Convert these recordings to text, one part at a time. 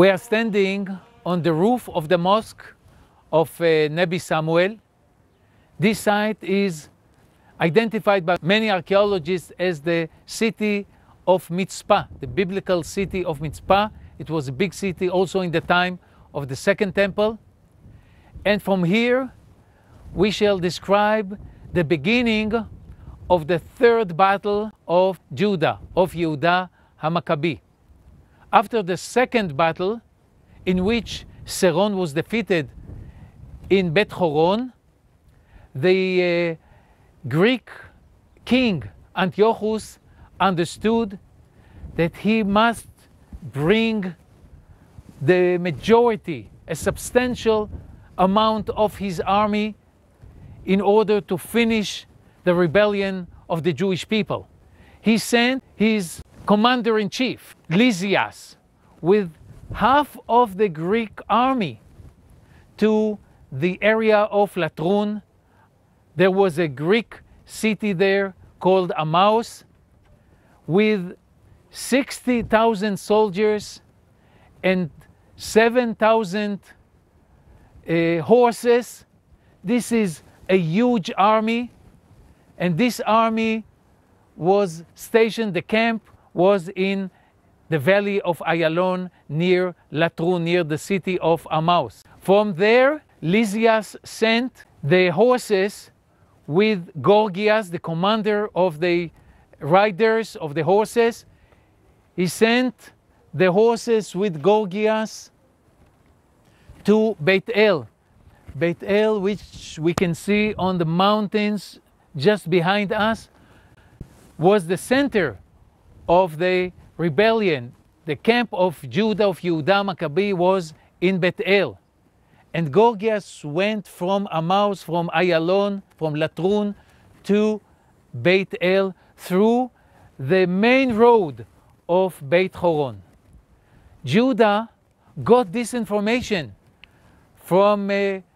We are standing on the roof of the mosque of Nebi Samuel. This site is identified by many archaeologists as the city of Mitzpah, the biblical city of Mitzpah. It was a big city also in the time of the Second Temple. And from here we shall describe the beginning of the third battle of Judah, of Yehuda HaMaccabi. After the second battle, in which Seron was defeated in Bet Horon, the Greek king Antiochus understood that he must bring the majority, a substantial amount of his army in order to finish the rebellion of the Jewish people. He sent his commander-in-chief, Lysias, with half of the Greek army to the area of Latrun. There was a Greek city there called Emmaus with 60,000 soldiers and 7,000 horses. This is a huge army, and this army was stationed, the camp was in the valley of Ayalon near Latrun, near the city of Emmaus. From there, Lysias sent the horses with Gorgias, the commander of the riders of the horses. He sent the horses with Gorgias to Beit El. Beit El, which we can see on the mountains just behind us, was the center of the rebellion. The camp of Judah, of Yehuda Maccabi, was in Beit El. And Gorgias went from Emmaus, from Ayalon, from Latrun to Beit El through the main road of Beit Horon. Judah got this information from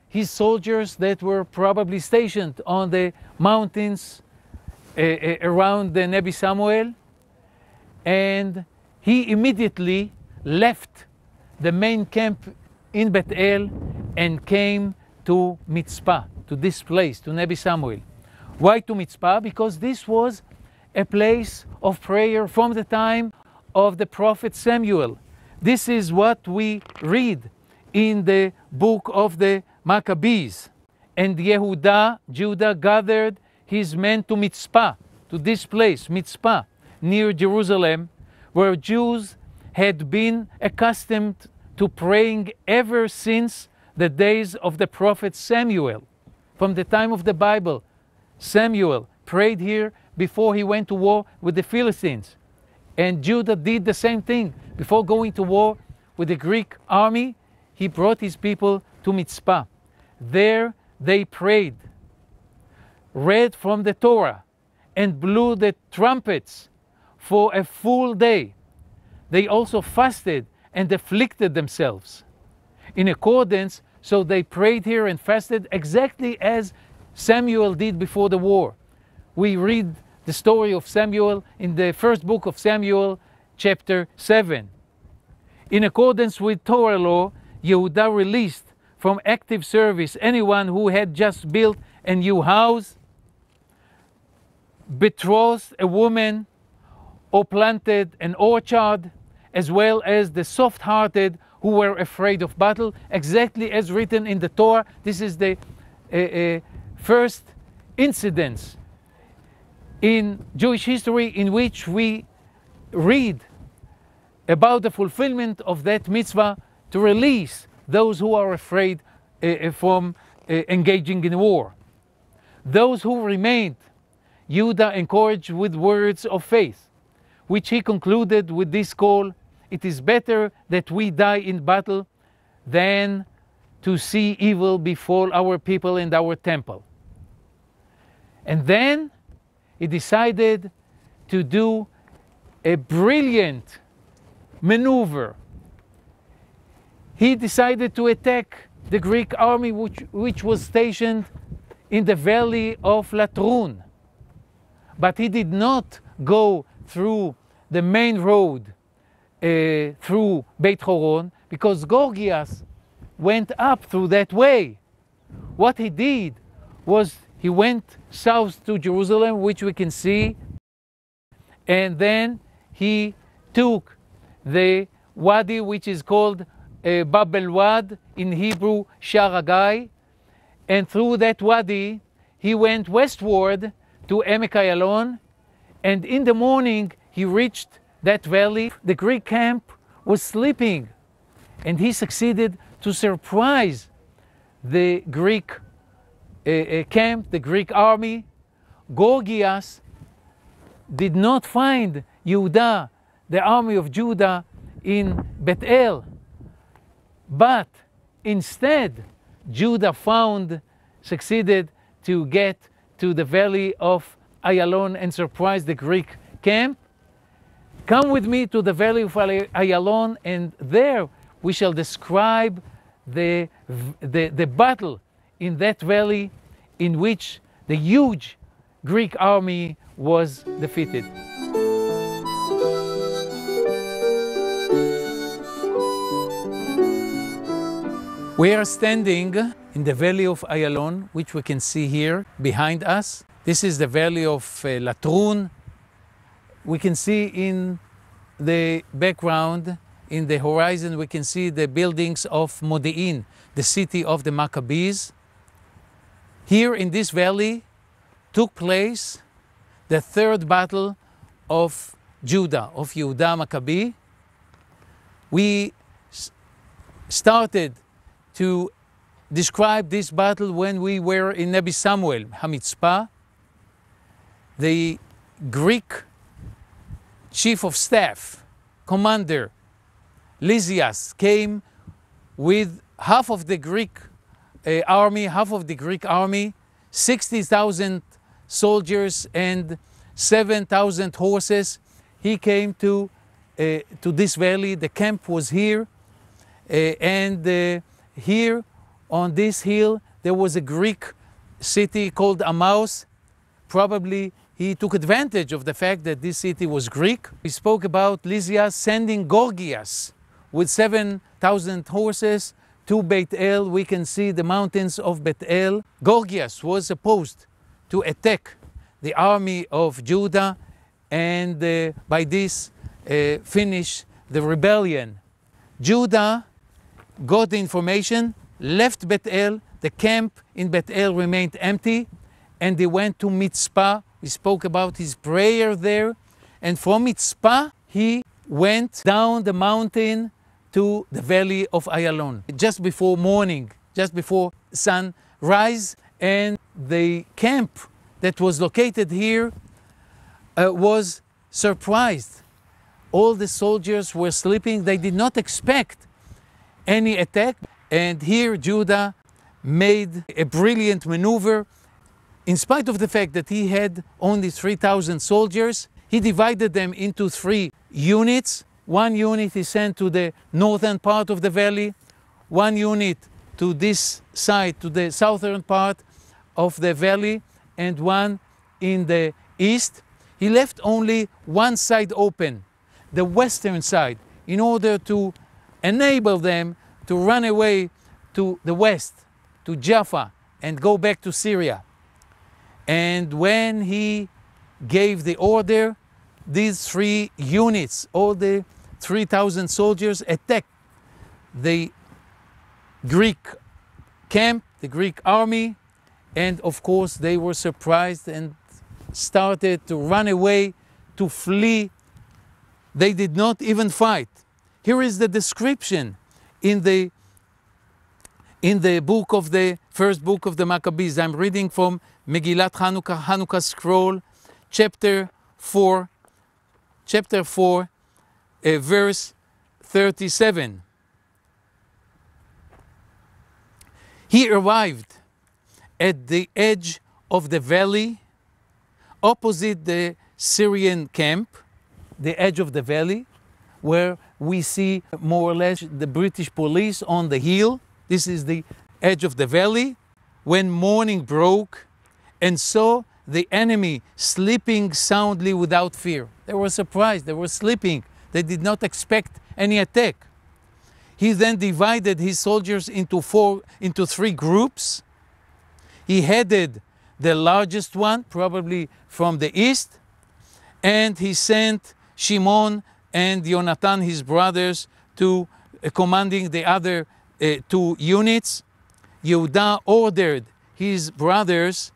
his soldiers that were probably stationed on the mountains around the Nebi Samuel, and he immediately left the main camp in Beit El and came to Mitzpah, to this place, to Nebi Samuel. Why to Mitzpah? Because this was a place of prayer from the time of the prophet Samuel. This is what we read in the book of the Maccabees. And Yehuda, Judah, gathered his men to Mitzpah, to this place, Mitzpah, near Jerusalem, where Jews had been accustomed to praying ever since the days of the prophet Samuel. From the time of the Bible, Samuel prayed here before he went to war with the Philistines. And Judah did the same thing. Before going to war with the Greek army, he brought his people to Mitzpah. There they prayed, read from the Torah, and blew the trumpets for a full day. They also fasted and afflicted themselves. In accordance, so they prayed here and fasted exactly as Samuel did before the war. We read the story of Samuel in the first book of Samuel, chapter 7. In accordance with Torah law, Yehuda released from active service anyone who had just built a new house, betrothed a woman, or planted an orchard, as well as the soft-hearted who were afraid of battle, exactly as written in the Torah. This is the first incidents in Jewish history in which we read about the fulfillment of that mitzvah to release those who are afraid from engaging in war. Those who remained, Judah encouraged with words of faith, which he concluded with this call: "It is better that we die in battle than to see evil befall our people and our temple." And then he decided to do a brilliant maneuver. He decided to attack the Greek army which was stationed in the valley of Latrun. But he did not go through the main road through Beit Horon, because Gorgias went up through that way. What he did was he went south to Jerusalem, which we can see, and then he took the wadi, which is called Bab el-Wad, in Hebrew Shar Hagai, and through that wadi he went westward to Emek Ayalon, and in the morning he reached that valley. The Greek camp was sleeping, and he succeeded to surprise the Greek camp, the Greek army. Gorgias did not find Yehuda, the army of Judah, in Bethel, but instead Judah succeeded to get to the valley of Ayalon and surprise the Greek camp. Come with me to the valley of Ayalon, and there we shall describe the battle in that valley in which the huge Greek army was defeated. We are standing in the valley of Ayalon, which we can see here behind us. This is the valley of Latrun. We can see in the background, in the horizon, we can see the buildings of Modi'in, the city of the Maccabees. Here in this valley took place the third battle of Judah, of Yehuda Maccabee. We started to describe this battle when we were in Nebi Samuel, Hamitzpah. The Greek chief of staff, commander, Lysias, came with half of the Greek army, 60,000 soldiers and 7,000 horses. He came to this valley. The camp was here, and here on this hill there was a Greek city called Emmaus. Probably he took advantage of the fact that this city was Greek. We spoke about Lysias sending Gorgias with 7,000 horses to Beit El. We can see the mountains of Beit El. Gorgias was supposed to attack the army of Judah and by this finish the rebellion. Judah got the information, left Beit El. The camp in Beit El remained empty, and they went to Mitzpah. We spoke about his prayer there, and from Mitzpah he went down the mountain to the valley of Ayalon just before morning, just before sunrise, and the camp that was located here was surprised. All the soldiers were sleeping. They did not expect any attack, and here Judah made a brilliant maneuver. In spite of the fact that he had only 3,000 soldiers, he divided them into 3 units. 1 unit he sent to the northern part of the valley, 1 unit to this side, to the southern part of the valley, and 1 in the east. He left only 1 side open, the western side, in order to enable them to run away to the west, to Jaffa, and go back to Syria. And when he gave the order, these 3 units, all the 3,000 soldiers, attacked the Greek camp, the Greek army, and of course they were surprised and started to run away, to flee. They did not even fight. Here is the description in the book of the first book of the Maccabees. I'm reading from Megillat Chanukah, Hanukkah scroll, chapter 4, verse 37. He arrived at the edge of the valley, opposite the Syrian camp, the edge of the valley, where we see more or less the British police on the hill. This is the edge of the valley. When morning broke and saw the enemy sleeping soundly without fear. They were surprised, they were sleeping. They did not expect any attack. He then divided his soldiers into three groups. He headed the largest one, probably from the east, and he sent Shimon and Jonathan, his brothers, to commanding the other two units. Yehuda ordered his brothers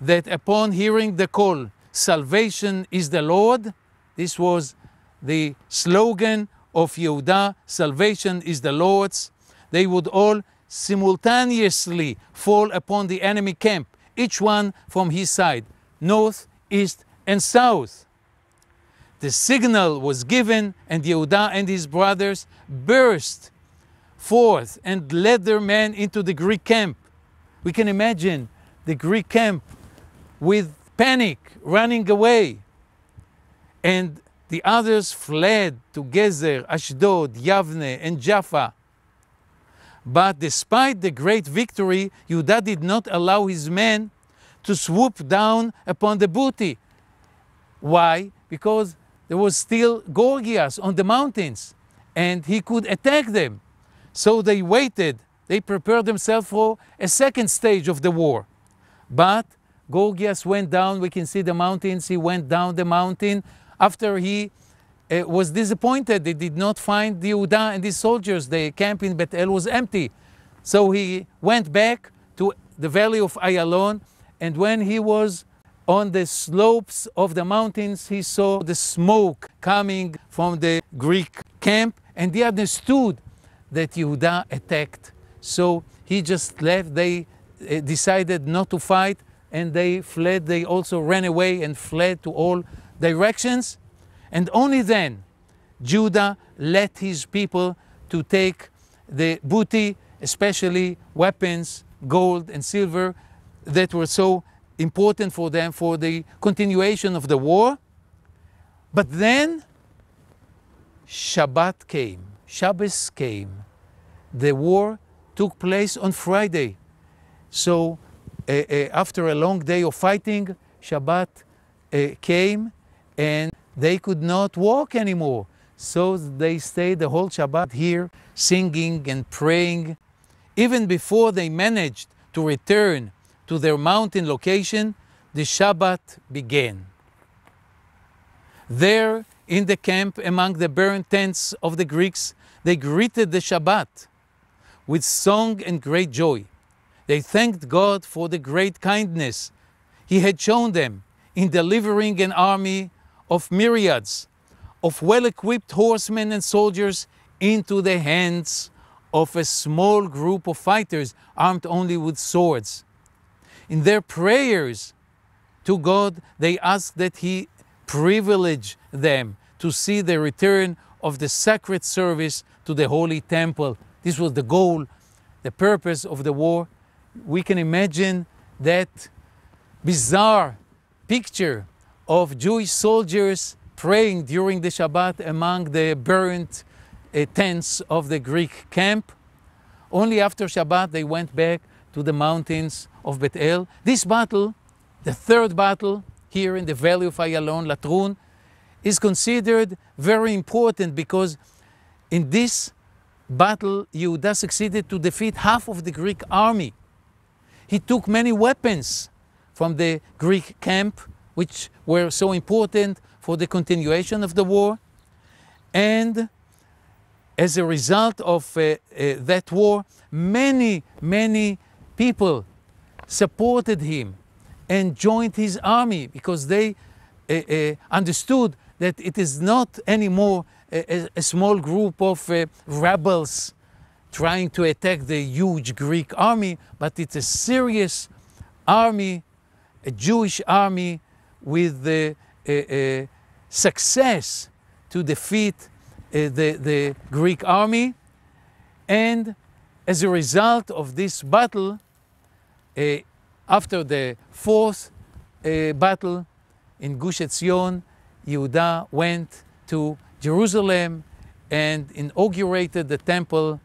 that upon hearing the call, "Salvation is the Lord," this was the slogan of Yehuda, "Salvation is the Lord's," they would all simultaneously fall upon the enemy camp, each one from his side, north, east, and south. The signal was given, and Yehuda and his brothers burst forth and led their men into the Greek camp. We can imagine the Greek camp with panic, running away. And the others fled to Gezer, Ashdod, Yavne, and Jaffa. But despite the great victory, Yehuda did not allow his men to swoop down upon the booty. Why? Because there was still Gorgias on the mountains, and he could attack them. So they waited. They prepared themselves for a second stage of the war. But Gorgias went down. We can see the mountains. He went down the mountain. After he was disappointed, they did not find Yehuda and his soldiers. The camp in Bethel was empty. So he went back to the valley of Ayalon, and when he was on the slopes of the mountains, he saw the smoke coming from the Greek camp, and he understood that Yehuda attacked. So he just left. They decided not to fight, and they fled. They also ran away and fled to all directions. And only then Judah let his people to take the booty, especially weapons, gold and silver, that were so important for them for the continuation of the war. But then Shabbat came, Shabbos came. The war took place on Friday. So after a long day of fighting, Shabbat came, and they could not walk anymore. So they stayed the whole Shabbat here, singing and praying. Even before they managed to return to their mountain location, the Shabbat began. There in the camp among the burned tents of the Greeks, they greeted the Shabbat with song and great joy. They thanked God for the great kindness He had shown them in delivering an army of myriads of well-equipped horsemen and soldiers into the hands of a small group of fighters armed only with swords. In their prayers to God, they asked that He privilege them to see the return of the sacred service to the Holy Temple. This was the goal, the purpose of the war. We can imagine that bizarre picture of Jewish soldiers praying during the Shabbat among the burnt tents of the Greek camp. Only after Shabbat they went back to the mountains of Bethel. This battle, the third battle here in the valley of Ayalon, Latrun, is considered very important because in this battle Yehuda succeeded to defeat half of the Greek army. He took many weapons from the Greek camp, which were so important for the continuation of the war. And as a result of that war, many people supported him and joined his army because they understood that it is not anymore a small group of rebels trying to attack the huge Greek army, but it's a serious army, a Jewish army with the success to defeat the Greek army. And as a result of this battle, after the fourth battle in Gush Etzion, Yehuda went to Jerusalem and inaugurated the temple,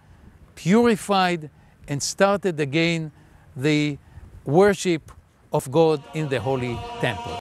purified and started again the worship of God in the Holy Temple.